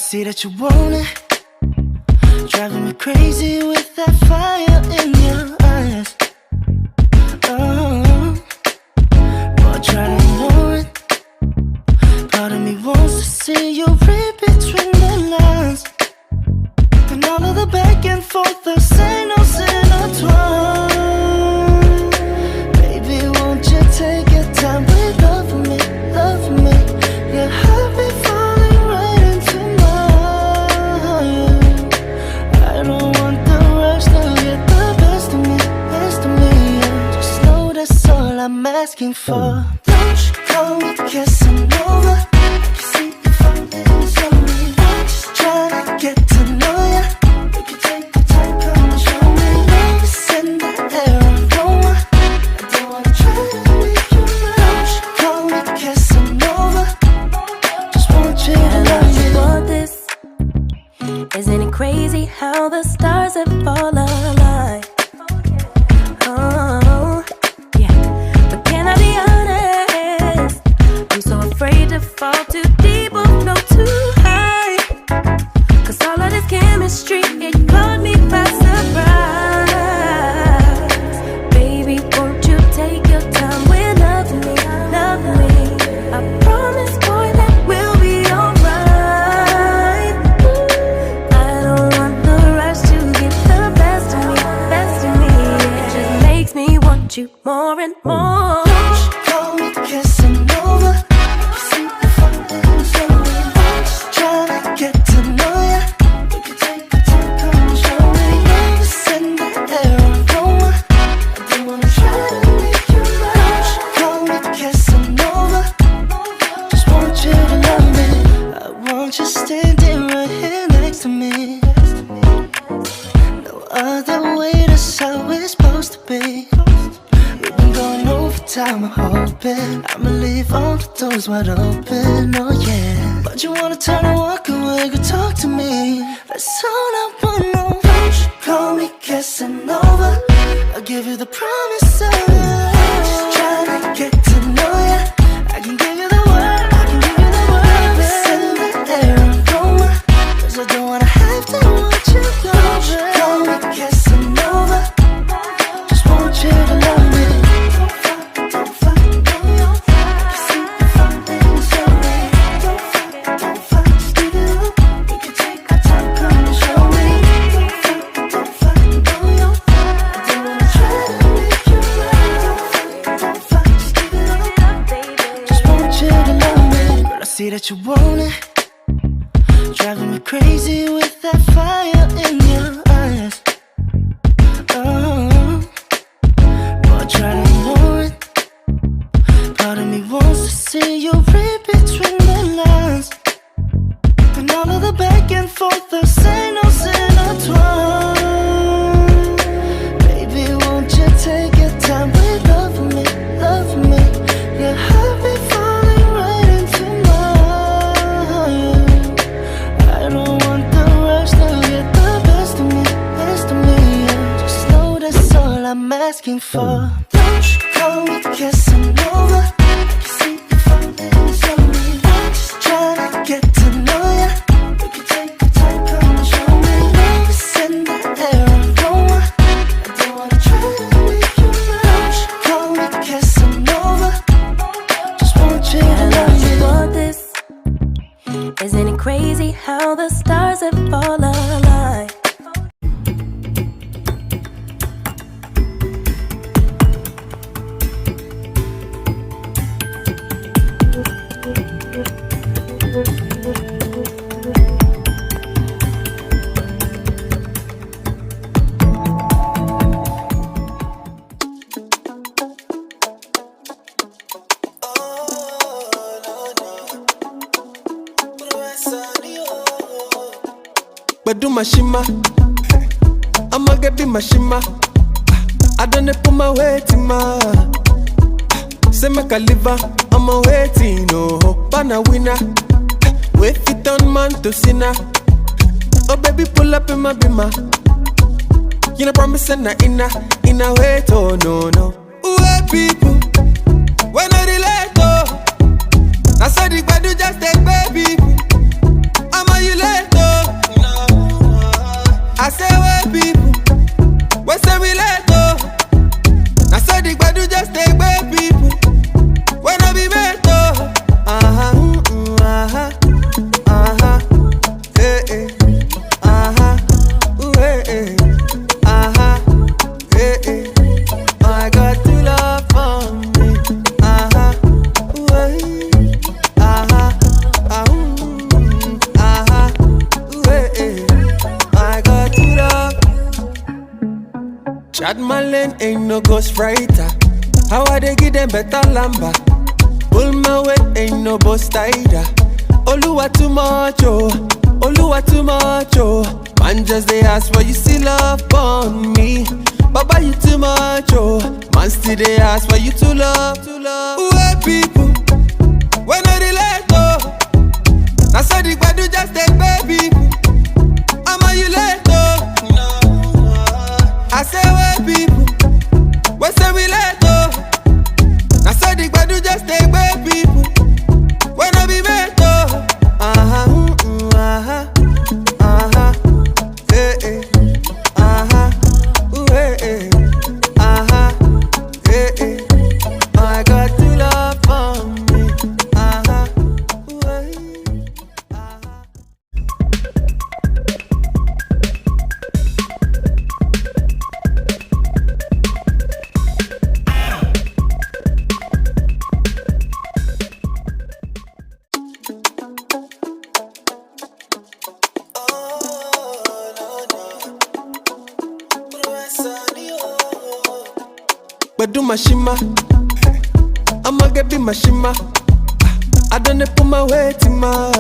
see that you want it, driving me crazy with that fire in your eyes. Oh, boy, try to ignore it. Part of me wants to see you read between the lines, and all of the back and forth, the signals intertwine. Baby, won't you take your time with love me, love me? Your heart be falling right into mine. I don't want the rush to get the best of me, best of me. Just know that's all I'm asking for. Don't you call me Casanova, I can see you falling slowly. I'm just trying to get to know ya. We can take the time, come and show me. Love is in the air, I don't wanna try to make you mine. Don't you call me Casanova, just want you to love me. Want this? Isn't it crazy how the stars have fall aligned? Oh, yeah. But can I be honest? I'm so afraid to fall too deep or no too high. Cause all of this chemistry, it caught me by surprise. Baby, won't you take your time with love me, love me? I promise, boy, that we'll be alright. I don't want the rush to get the best of me, best of me. It just makes me want you more and more. Don't you call me Casanova, I can see you falling slowly. I'm just trying to get to know ya. We can take the time, come and show me. Love is in the air, I don't wanna try to make you mine. Don't you call me Casanova, just want you to love me. I want you standing right here next to me. No other way, that's how it's supposed to be. We've been going over time, I'm hoping I'ma leave all the doors wide open, oh yeah. But you wanna turn and walk away, go talk to me. That's all I wanna know. Don't you call me Casanova, I'll give you the promise of love. Just trying to get to know ya. I can give you the word, I can give you the word. It's in the air, aroma, cause I don't wanna have to watch you go. Don't you call me Casanova, just want you to love me. Don't fight, no, I can see you falling slowly. Don't fight, just give it up. We can take our time, come and show me. Don't fight, no, I don't wanna try to make you mine. Don't fight, just give it up. Just want you to love me. Girl, I see that you want it, driving me crazy with that fire in your eyes. Oh, boy, try to ignore it. Part of me wants to see you read between the lines, and all of the back and forth, the signals intertwine. Baby, won't you take your time with love me, love me? Your heart be falling right into mine. I don't want the rush to get the best of me, best of me. Just know that's all I'm asking for. Don't you call me Casanova, I can see you falling slowly. I'm just trying to get to know ya. We can take the time, come and show me. Love is in the air, aroma, I don't wanna try to make you mine. Don't you call me Casanova, just want you to love me. Want this? Isn't it crazy how the stars have fall aligned? But do my shima, I'ma get be my shima. I done it put my weight in my. Say make a liver, I'm a waiting, no Bana winner, wait fit on man to sinner. Oh baby pull up in my bima. You know promise and in a wait, oh no no. Wait people, when I relate oh, I said the bad just take baby. I'm a you late. Chad Marlene ain't no ghostwriter. How I they give them better lamba? Pull my weight, ain't no boss tighter. Oluwa too much, oh. Oluwa too much, oh. Man just they ask why you still love on me. Baba you too much, oh. Man still they ask why you too love. Why people, when I relate, oh. Now so the badu just take baby. I'ma you late, oh. I say why people, when say we late, oh. Now so the badu just take baby. When I be met, oh. I got to love for me. But do my shima, I'ma get be my shima. I done it put my weight in my.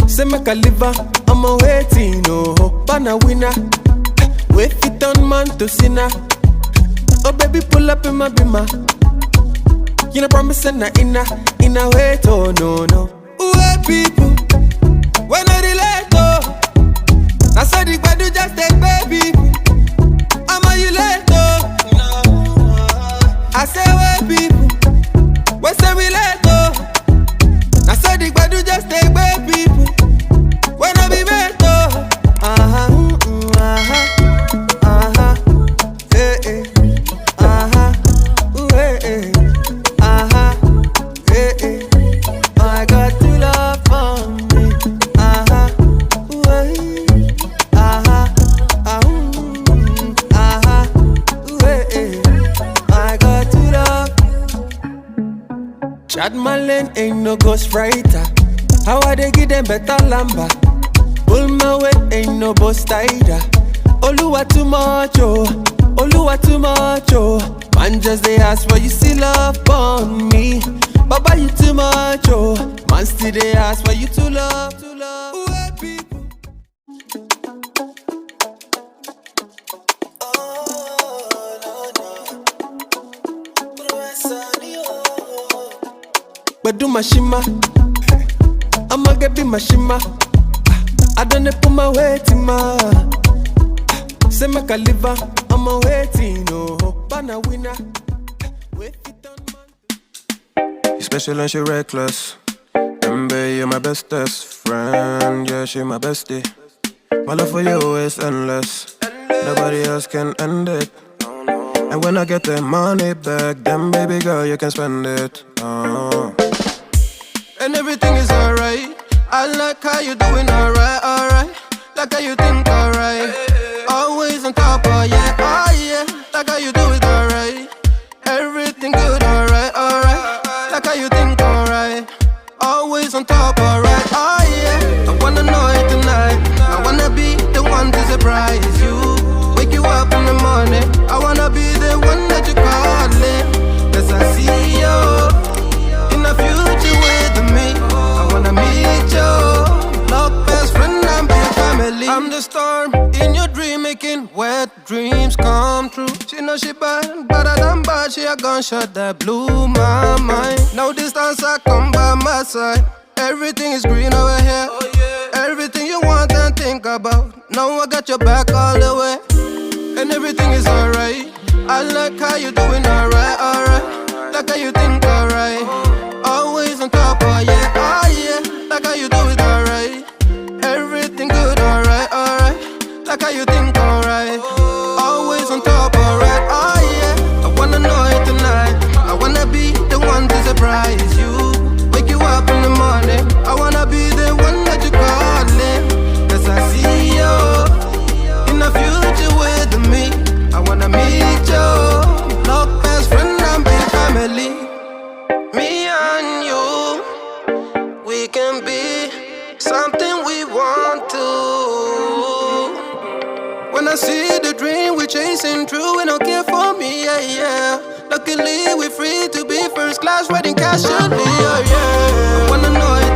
Say make a liver, I'm a waiting, oh, banana winner. Wait fit on man to sinner. Oh baby pull up in my bima. You know promise and I in a wait, oh no. Why people, when I relate, oh. I saw the badu just take baby. I'ma you late, oh. I say why people, when say we let go. I saw the badu just take back people. When I be met, oh. I got to love for me. Chad Marlene ain't no ghostwriter. How I they give them better lamba? Pull my weight, ain't no boss tighter. Oluwa too much, oh. Oluwa too much, oh. Man just they ask why you still love on me. Baba you too much, oh. Man still they ask why you too love. Why people? But do my shima, I'ma get be my shima. I done it put my weight in my. Say make a liver, I'm waiting, oh, banana winner. Wait it on man. You special and she reckless. Baby, you're my bestest friend. Yeah, she my bestie. My love for you is endless. Nobody else can end it. And when I get the money back, then baby girl, you can spend it. And everything is alright. I like how you doing alright. Like how you think alright. Always on top, oh yeah. Like how you do it alright. Everything good, alright. Like how you think alright. Always on top, alright, oh yeah. I wanna know it tonight. I wanna be the one to surprise you. Wake you up in the morning. I wanna be the one that you calling. Cause I see you in the future with me. I wanna meet you. Love best friend and be family. I'm the storm in your dream, making wet dreams come true. She know she bad, better than bad. She a gunshot that blew my mind. No distance, I come by my side. Everything is green over here. Oh, yeah. Everything you want and think about. Now I got your back all the way. And everything is alright. I like how you doing alright. Like how you think alright. Always on top, oh yeah. Like how you do it alright. Everything good, alright. Like how you think alright. Always on top, alright, oh yeah. I wanna know it tonight. I wanna be the one to surprise you. Wake you up in the morning. I wanna be the one that you calling. Cause I see you in the future with me. I wanna meet you. Love best friend and be family. Me I see the dream we're chasing true, and okay for me, yeah, yeah. Luckily we're free to be first class, wedding casually, yeah, yeah. I wanna know